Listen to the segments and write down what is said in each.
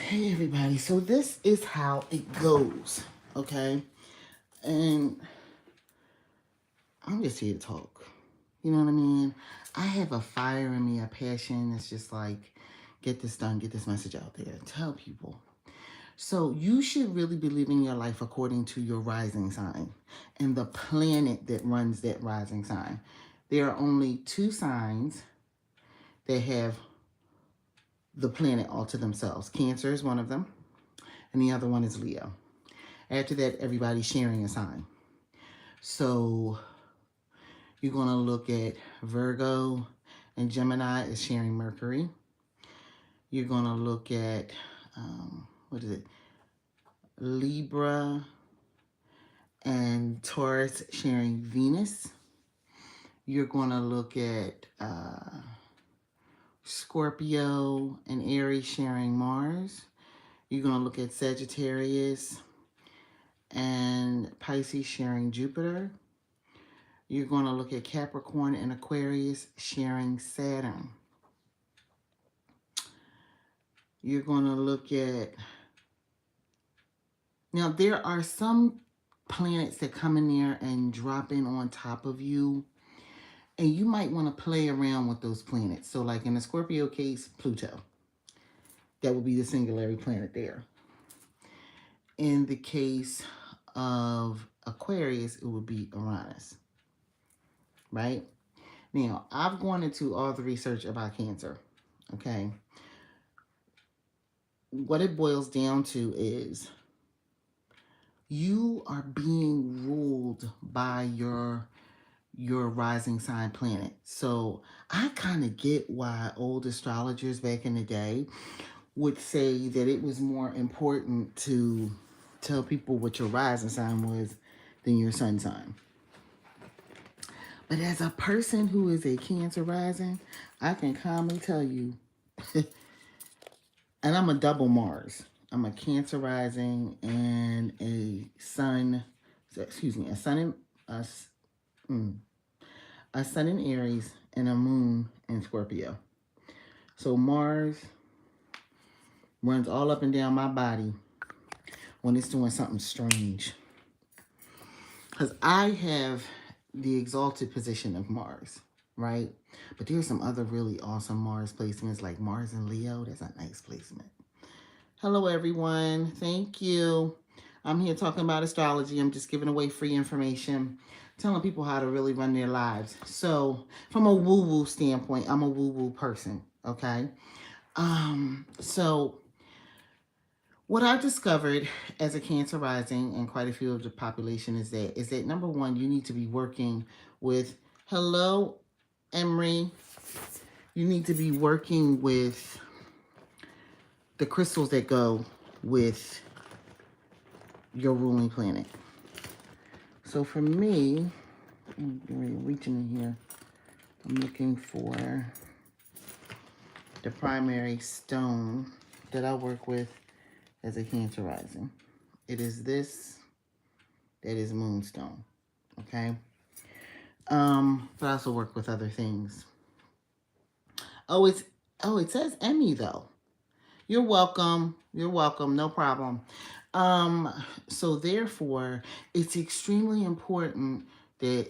Hey everybody, so this is how it goes, okay? And I'm just here to talk. You know what I mean? I have a fire in me, a passion that's just like, get this done, get this message out there, tell people. So you should really be living your life according to your rising sign and the planet that runs that rising sign. There are only two signs that have the planet all to themselves. Cancer is one of them, and the other one is Leo. After that, everybody's sharing a sign. So you're going to look at Virgo and Gemini is sharing Mercury. You're going to look at, what is it? Libra and Taurus sharing Venus. You're going to look at Scorpio and Aries sharing Mars. You're going to look at Sagittarius and Pisces sharing Jupiter. You're going to look at Capricorn and Aquarius sharing Saturn. You're going to look at... Now, there are some planets that come in there and drop in on top of you. And you might want to play around with those planets. So, like in the Scorpio case, Pluto. That would be the singularity planet there. In the case of Aquarius, it would be Uranus. Right? Now, I've gone into all the research about Cancer. Okay? What it boils down to is you are being ruled by your rising sign planet. So I kind of get why old astrologers back in the day would say that it was more important to tell people what your rising sign was than your sun sign. But as a person who is a Cancer rising, I can calmly tell you, and I'm a double Mars. I'm a Cancer rising and a sun, a sun in Aries and a moon in Scorpio. So Mars runs all up and down my body when it's doing something strange. Because I have the exalted position of Mars, right? But there's some other really awesome Mars placements, like Mars and Leo. That's a nice placement. Hello, everyone. Thank you. I'm here talking about astrology. I'm just giving away free information, telling people how to really run their lives. So from a woo-woo standpoint, I'm a woo-woo person, okay? So what I've discovered as a Cancer rising and quite a few of the population is that number one, you need to be working with, hello, Emery. You need to be working with the crystals that go with your ruling planet. So for me, I'm reaching in here. I'm looking for the primary stone that I work with as a Cancer rising. It is this. That is moonstone. Okay. But I also work with other things. It says Emmy though. You're welcome. You're welcome. No problem. So therefore, it's extremely important that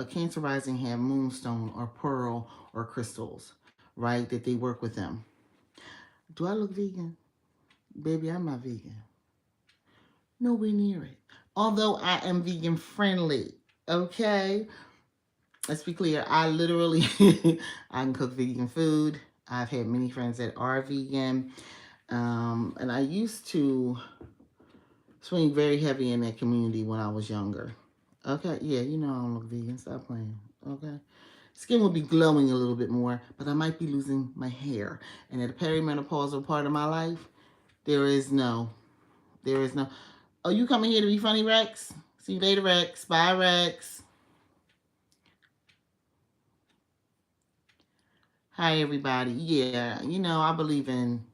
Cancer rising have moonstone or pearl or crystals, right? That they work with them. Do I look vegan? Baby, I'm not vegan. Nowhere near it. Although I am vegan friendly, okay? Let's be clear. I literally, I can cook vegan food. I've had many friends that are vegan. And I used to swing very heavy in that community when I was younger. Okay, yeah, you know I don't look vegan. Stop playing, okay? Skin will be glowing a little bit more, but I might be losing my hair. And at the perimenopausal part of my life, there is no. Oh, you coming here to be funny, Rex? See you later, Rex. Bye, Rex. Hi, everybody. Yeah, you know, I believe in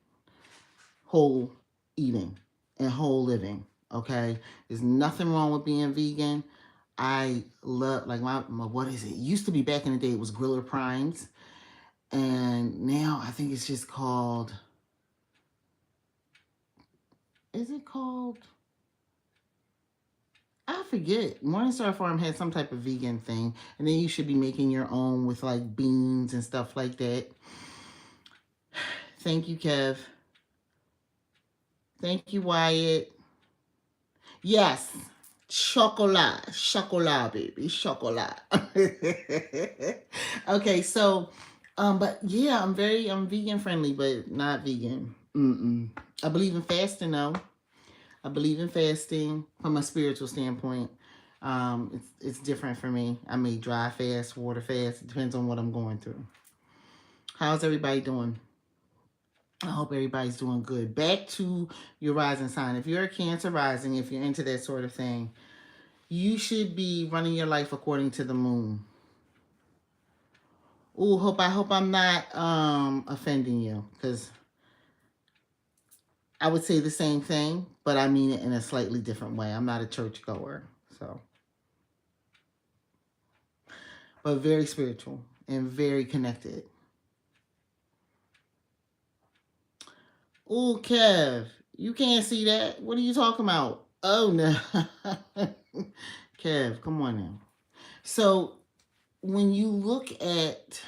whole eating and whole living, okay? There's nothing wrong with being vegan. I love, like, my what is it? It used to be back in the day, it was Griller Primes. And now I think it's just called is it called? I forget. Morningstar Farm had some type of vegan thing, and then you should be making your own with like beans and stuff like that. Thank you, Kev. Thank you, Wyatt. Yes, chocolate, chocolate, baby, chocolate. Okay, so, but yeah, I'm vegan friendly, but not vegan. Mm-mm. I believe in fasting though. I believe in fasting from a spiritual standpoint. It's different for me. I may dry fast, water fast. It depends on what I'm going through. How's everybody doing? I hope everybody's doing good. Back to your rising sign. If you're a Cancer rising, if you're into that sort of thing, you should be running your life according to the moon. Ooh, I hope I'm not offending you, because I would say the same thing, but I mean it in a slightly different way. I'm not a churchgoer, so, but very spiritual and very connected. Ooh, Kev, you can't see that. What are you talking about? Oh no. Kev, come on now. So when you look at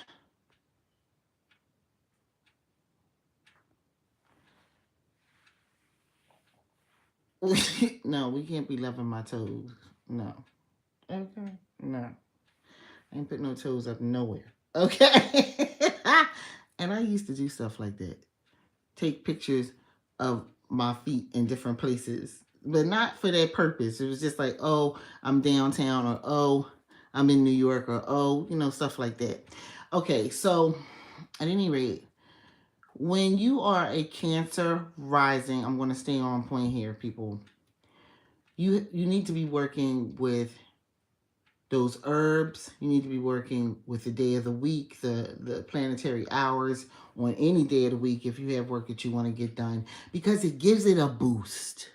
no, we can't be loving my toes. No. Okay. No. I ain't put no toes up nowhere. Okay. And I used to do stuff like that. Take pictures of my feet in different places, but not for that purpose. It was just like, oh, I'm downtown, or oh, I'm in New York, or oh, stuff like that. Okay, so at any rate, when you are a Cancer rising, I'm going to stay on point here, people. You need to be working with those herbs. You need to be working with the day of the week, the planetary hours on any day of the week if you have work that you want to get done, because it gives it a boost.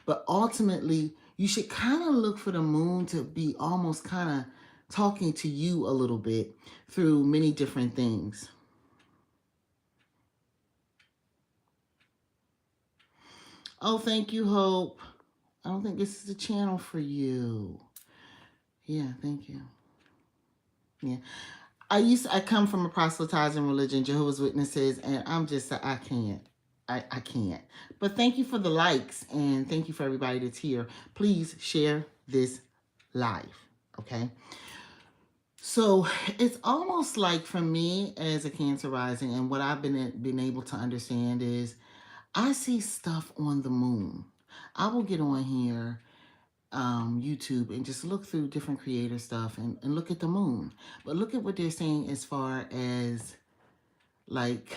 But ultimately, you should kind of look for the moon to be almost kind of talking to you a little bit through many different things. Oh, thank you, Hope. I don't think this is the channel for you. Yeah, thank you. Yeah. I come from a proselytizing religion, Jehovah's Witnesses, and I can't. I can't. But thank you for the likes, and thank you for everybody that's here. Please share this live, okay? So it's almost like, for me as a Cancer rising, and what I've been able to understand is I see stuff on the moon. I will get on here, YouTube, and just look through different creator stuff, and look at the moon. But look at what they're saying as far as like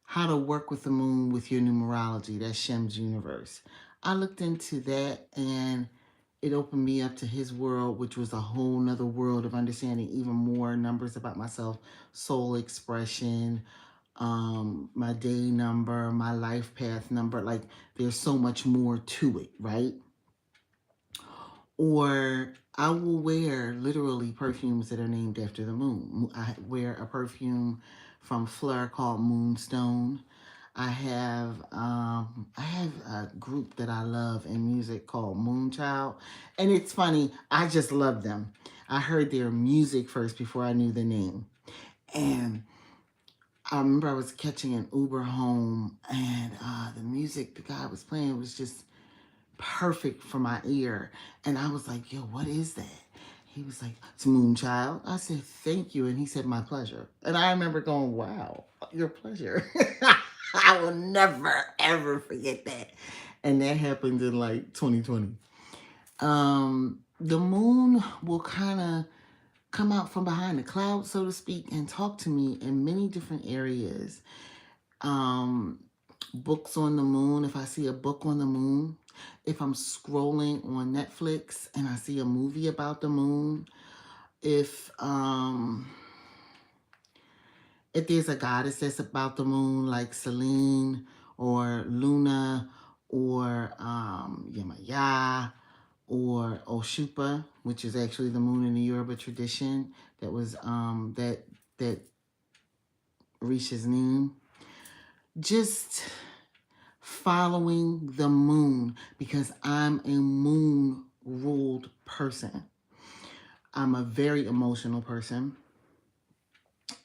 how to work with the moon with your numerology. That's Shem's universe. I looked into that, and it opened me up to his world, which was a whole nother world of understanding even more numbers about myself, soul expression, my day number, my life path number. Like, there's so much more to it, right? Or I will wear literally perfumes that are named after the moon. I wear a perfume from Fleur called Moonstone. I have a group that I love in music called Moonchild, and it's funny. I just love them. I heard their music first before I knew the name, and I remember I was catching an Uber home, and the music the guy was playing was just perfect for my ear. And I was like, yo, what is that? He was like, it's Moonchild. I said, thank you. And he said, my pleasure. And I remember going, wow, your pleasure. I will never, ever forget that. And that happened in like 2020. The moon will kind of come out from behind the clouds, so to speak, and talk to me in many different areas. Um, Books on the moon. If I see a book on the moon, if I'm scrolling on Netflix and I see a movie about the moon, if there's a goddess that's about the moon, like Selene or Luna or Yemaya or Oshupa, which is actually the moon in the Yoruba tradition, that was that Risha's name. Just following the moon, because I'm a moon ruled person. I'm a very emotional person.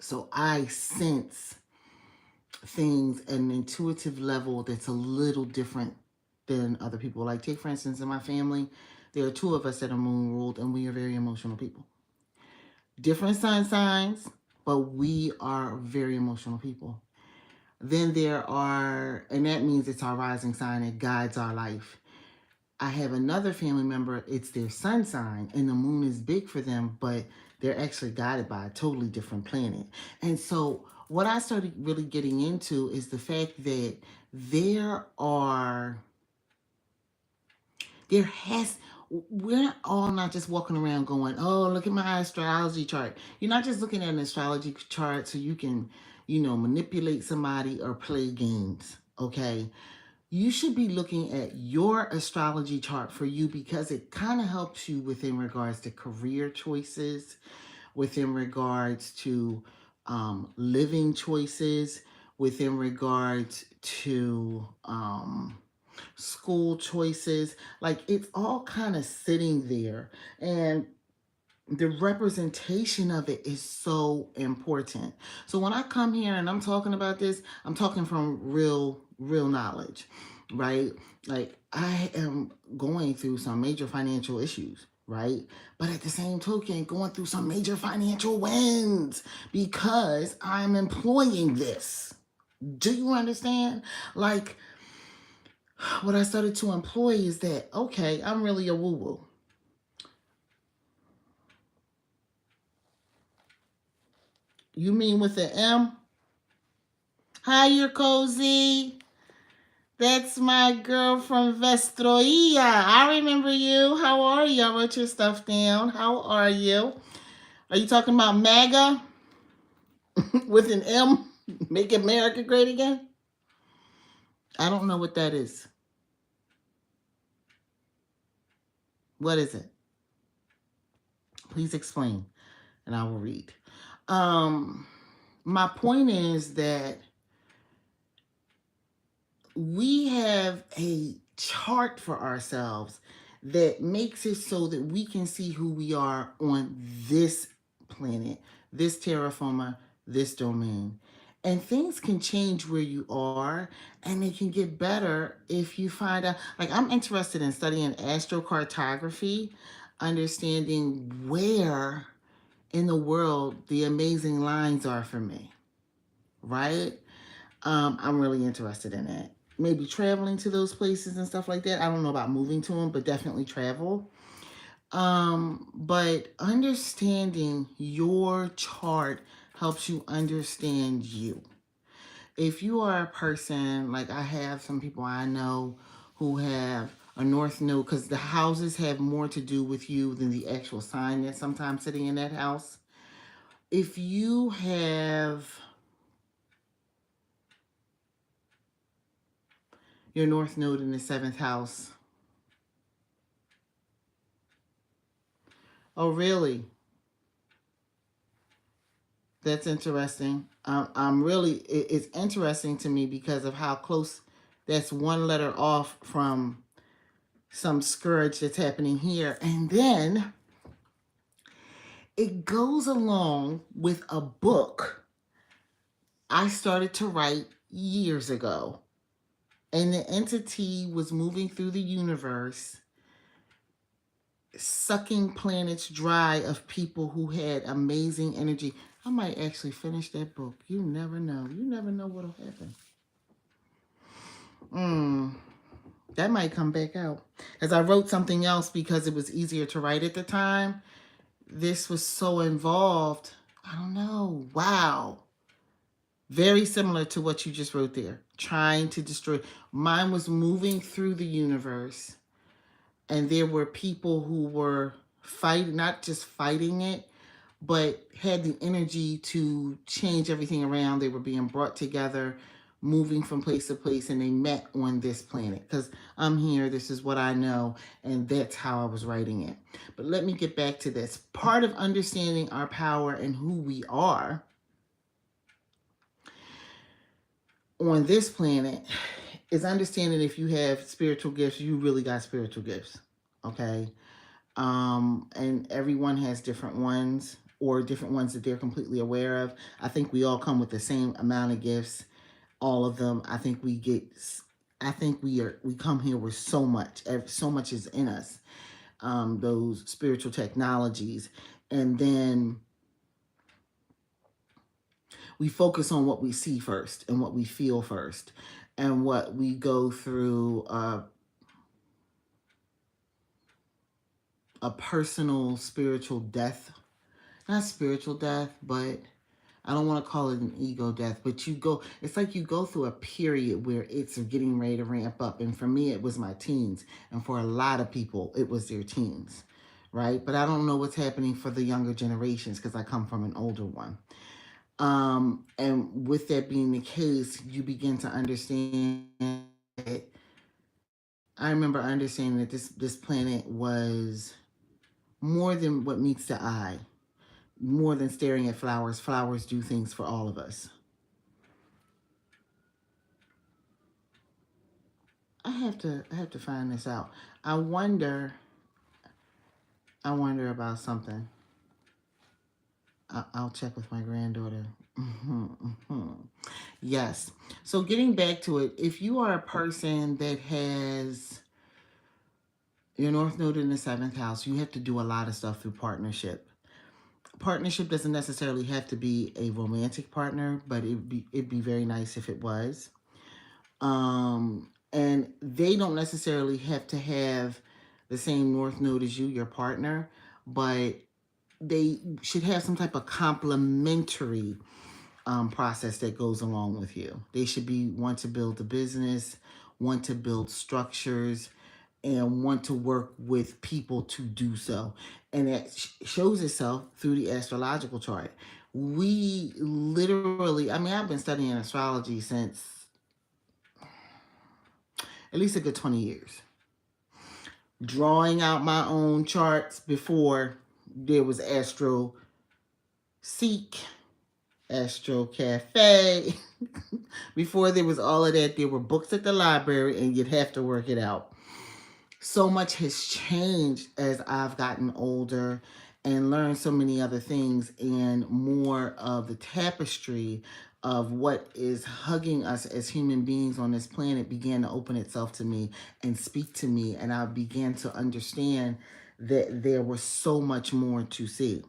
So I sense things at an intuitive level that's a little different than other people. Like, take for instance, in my family, there are two of us that are moon ruled, and we are very emotional people. Different sun signs, but we are very emotional people. Then there are, and that means it's our rising sign, it guides our life. I have another family member, it's their sun sign, and the moon is big for them, but they're actually guided by a totally different planet. And so, what I started really getting into is the fact that there are, there has, we're all not just walking around going, oh, look at my astrology chart. You're not just looking at an astrology chart so you can, manipulate somebody or play games, okay? You should be looking at your astrology chart for you, because it kind of helps you within regards to career choices, within regards to living choices, within regards to school choices. Like, it's all kind of sitting there. And the representation of it is so important. So when I come here and I'm talking about this, I'm talking from real knowledge, right? Like, I am going through some major financial issues, right? But at the same token, going through some major financial wins because I'm employing this. Do you understand? Like, what I started to employ is that, okay, I'm really a woo-woo. You mean with an M? Hi, you're cozy. That's my girl from Vestroia. I remember you. How are you? I wrote your stuff down. How are you? Are you talking about MAGA with an M? Make America great again? I don't know what that is. What is it? Please explain, and I will read. Um, my point is that we have a chart for ourselves that makes it so that we can see who we are on this planet, this terra firma, this domain. And things can change where you are, and they can get better if you find out. Like, I'm interested in studying astrocartography, understanding where in the world the amazing lines are for me, right? I'm really interested in that. Maybe traveling to those places and stuff like that. I don't know about moving to them, but definitely travel. But understanding your chart helps you understand you. If you are a person, like I have some people I know who have a north node, because the houses have more to do with you than the actual sign that's sometimes sitting in that house. If you have your north node in the seventh house. Oh, really? That's interesting. I'm really, it's interesting to me because of how close, that's one letter off from some scourge that's happening here. And then it goes along with a book I started to write years ago. And the entity was moving through the universe, sucking planets dry of people who had amazing energy. I might actually finish that book. You never know. You never know what'll happen. That might come back out. As I wrote something else because it was easier to write at the time. This was so involved. I don't know. Wow. Very similar to what you just wrote there. Trying to destroy. Mine was moving through the universe. And there were people who were fighting, not just fighting it, but had the energy to change everything around. They were being brought together, moving from place to place, and they met on this planet. Because I'm here, this is what I know, and that's how I was writing it. But let me get back to this. Part of understanding our power and who we are on this planet is understanding if you have spiritual gifts, you really got spiritual gifts. Okay. And everyone has different ones or different ones that they're completely aware of. I think we all come with the same amount of gifts, all of them. I think we come here with so much, so much is in us, those spiritual technologies. And then we focus on what we see first and what we feel first and what we go through a personal spiritual death. Not spiritual death, but I don't want to call it an ego death, but it's like you go through a period where it's getting ready to ramp up. And for me, it was my teens. And for a lot of people, it was their teens, right? But I don't know what's happening for the younger generations because I come from an older one. And with that being the case, you begin to understand that I remember understanding that this planet was more than what meets the eye, more than staring at flowers. Flowers do things for all of us. I have to find this out. I wonder I wonder about something. I'll check with my granddaughter. Yes. So getting back to it, if you are a person that has your North Node in the seventh house, you have to do a lot of stuff through partnership. Partnership doesn't necessarily have to be a romantic partner, but it'd be very nice if it was. And they don't necessarily have to have the same North Node as you, your partner, but they should have some type of complementary process that goes along with you. They should be want to build a business, want to build structures, and want to work with people to do so. And that shows itself through the astrological chart. We literally, I mean, I've been studying astrology since at least a good 20 years. Drawing out my own charts before there was Astro Seek, Astro Cafe. Before there was all of that, there were books at the library and you'd have to work it out. So much has changed as I've gotten older and learned so many other things, and more of the tapestry of what is hugging us as human beings on this planet began to open itself to me and speak to me, and I began to understand that there was so much more to see.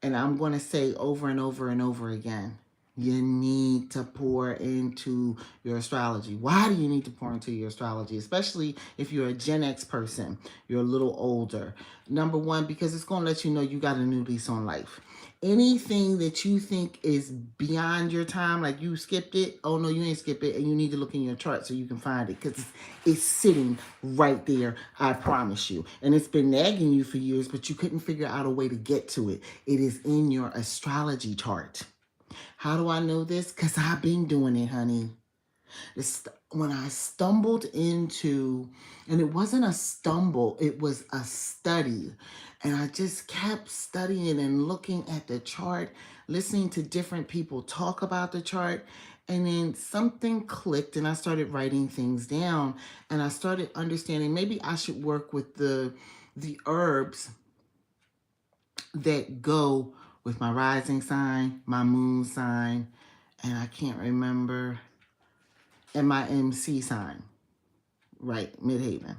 And I'm going to say over and over and over again, you need to pour into your astrology. Why do you need to pour into your astrology? Especially if you're a Gen X person, you're a little older. Number one, because it's going to let you know you got a new lease on life. Anything that you think is beyond your time, like you skipped it, oh no, you ain't skip it, and you need to look in your chart so you can find it because it's sitting right there, I promise you. And it's been nagging you for years, but you couldn't figure out a way to get to it. It is in your astrology chart. How do I know this? Because I've been doing it, honey. When I stumbled into, and it wasn't a stumble, it was a study. And I just kept studying and looking at the chart, listening to different people talk about the chart. And then something clicked and I started writing things down. And I started understanding maybe I should work with the herbs that go with my rising sign, my moon sign, and I can't remember, and my MC sign, right, Midhaven.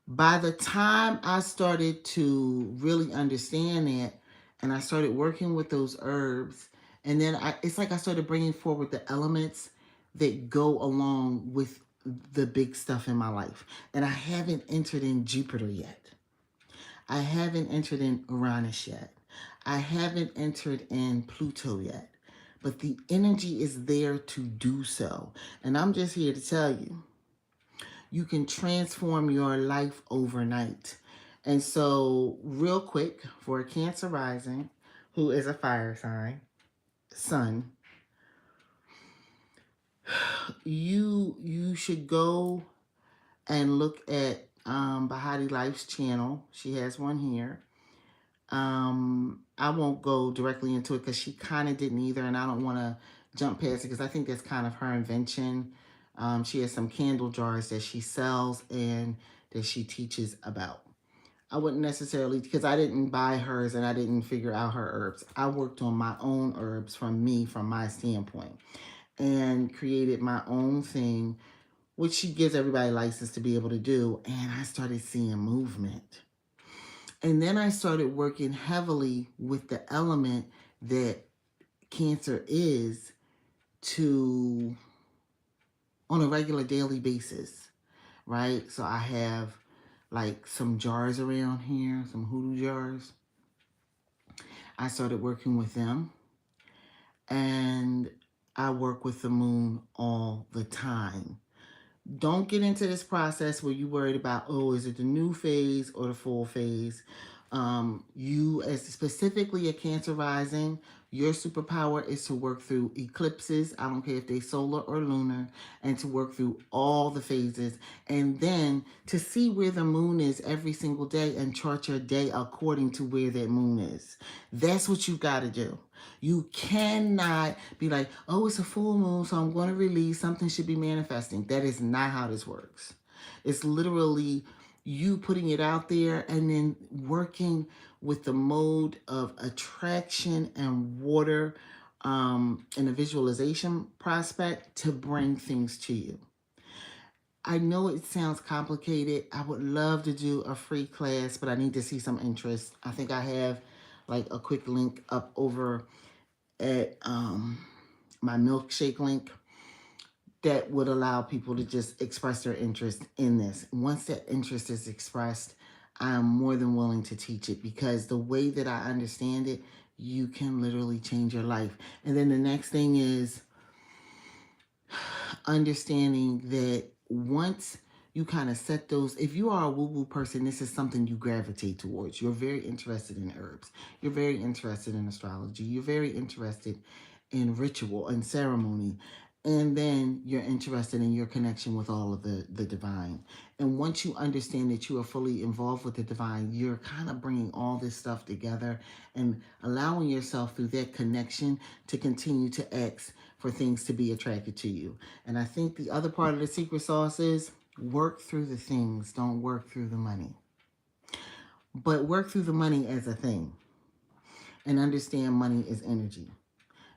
By the time I started to really understand that, and I started working with those herbs, and then it's like I started bringing forward the elements that go along with the big stuff in my life. And I haven't entered in Jupiter yet. I haven't entered in Uranus yet. I haven't entered in Pluto yet. But the energy is there to do so. And I'm just here to tell you, you can transform your life overnight. And so, real quick, for a Cancer rising, who is a fire sign, sun, you should go and look at Bahati Life's channel. She has one here. I won't go directly into it because she kind of didn't either, and I don't want to jump past it because I think that's kind of her invention. She has some candle jars that she sells and that she teaches about. I wouldn't necessarily, because I didn't buy hers and I didn't figure out her herbs. I worked on my own herbs from my standpoint, and created my own thing, which she gives everybody license to be able to do. And I started seeing movement. And then I started working heavily with the element that cancer is to on a regular daily basis, right? So I have like some jars around here, some hoodoo jars. I started working with them, and I work with the moon all the time. Don't get into this process where you worried about, oh, is it the new phase or the full phase? You, as specifically a Cancer rising, your superpower is to work through eclipses. I don't care if they solar or lunar, and to work through all the phases, and then to see where the moon is every single day and chart your day according to where that moon is. That's what you got to do. You cannot be like, oh, it's a full moon, so I'm going to release. Something should be manifesting. That is not how this works. It's literally you putting it out there and then working with the mode of attraction and water, in a visualization prospect to bring things to you. I know it sounds complicated. I would love to do a free class, but I need to see some interest. I think I have like a quick link up over at my milkshake link that would allow people to just express their interest in this. Once that interest is expressed, I'm more than willing to teach it, because the way that I understand it, you can literally change your life. And then the next thing is understanding that once you kind of set those, if you are a woo-woo person, this is something you gravitate towards. You're very interested in herbs. You're very interested in astrology. You're very interested in ritual and ceremony. And then you're interested in your connection with all of the divine. And once you understand that you are fully involved with the divine, you're kind of bringing all this stuff together and allowing yourself through that connection to continue to ask for things to be attracted to you. And I think the other part of the secret sauce is work through the things, don't work through the money. But work through the money as a thing, and understand money is energy,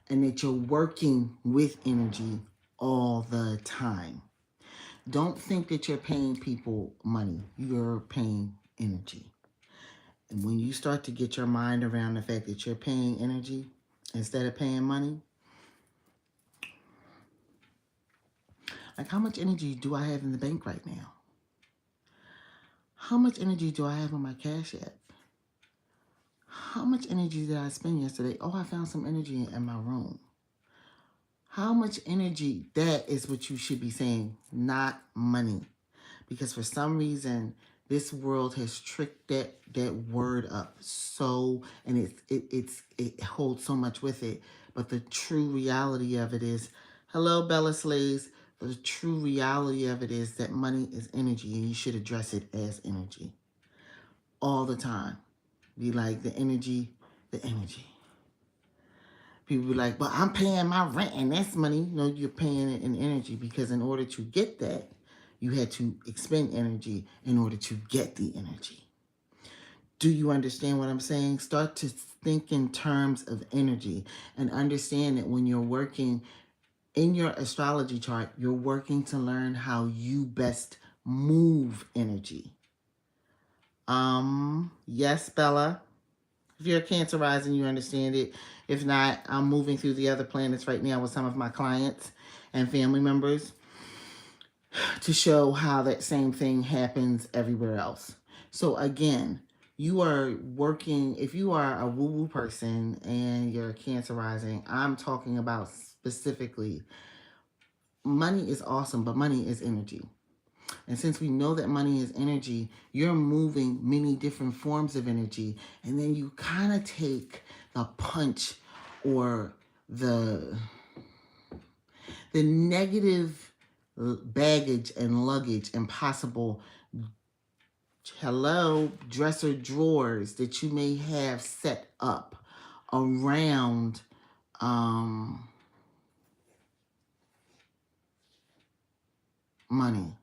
and that you're working with energy all the time. Don't think that you're paying people money. You're paying energy. And when you start to get your mind around the fact that you're paying energy instead of paying money, like, how much energy do I have in the bank right now? How much energy do I have on my Cash App? How much energy did I spend yesterday? Oh, I found some energy in my room. How much energy? That is what you should be saying, not money. Because for some reason, this world has tricked that word up so, and it holds so much with it. But the true reality of it is, hello, Bella Slays. The true reality of it is that money is energy, and you should address it as energy all the time. Be like, the energy, the energy. People be like, but I'm paying my rent and that's money. No, you're paying it in energy, because in order to get that, you had to expend energy in order to get the energy. Do you understand what I'm saying? Start to think in terms of energy, and understand that when you're working in your astrology chart, you're working to learn how you best move energy. Yes, Bella. If you're a Cancer rising, you understand it. If not, I'm moving through the other planets right now with some of my clients and family members to show how that same thing happens everywhere else. So again, you are working, if you are a woo-woo person and you're a Cancer rising, I'm talking about specifically, money is awesome, but money is energy. And since we know that money is energy, you're moving many different forms of energy. And then you kind of take the punch or the negative baggage and luggage and possible, dresser drawers that you may have set up around money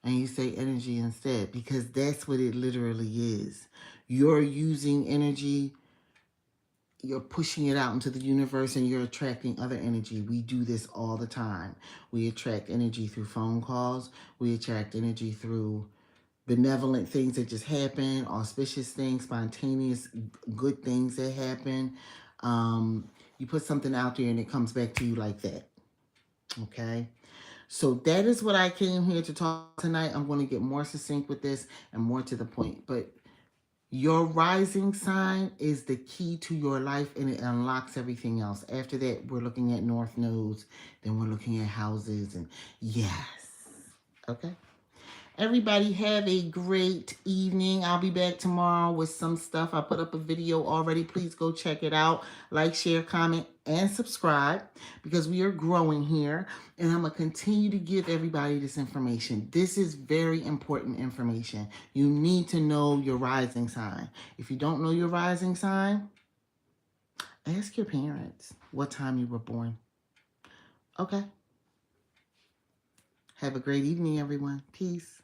and you say energy instead, because that's what it literally is. You're using energy, you're pushing it out into the universe, and you're attracting other energy. We do this all the time. We attract energy through phone calls. We attract energy through benevolent things that just happen, auspicious things, spontaneous good things that happen. You put something out there and it comes back to you like that. Okay? So that is what I came here to talk tonight. I'm going to get more succinct with this and more to the point. But your rising sign is the key to your life, and it unlocks everything else. After that, we're looking at north nodes, then we're looking at houses, and yes. Okay? Everybody have a great evening. I'll be back tomorrow with some stuff. I put up a video already. Please go check it out. Like, share, comment, and subscribe, because we are growing here. And I'm going to continue to give everybody this information. This is very important information. You need to know your rising sign. If you don't know your rising sign, ask your parents what time you were born. Okay? Have a great evening, everyone. Peace.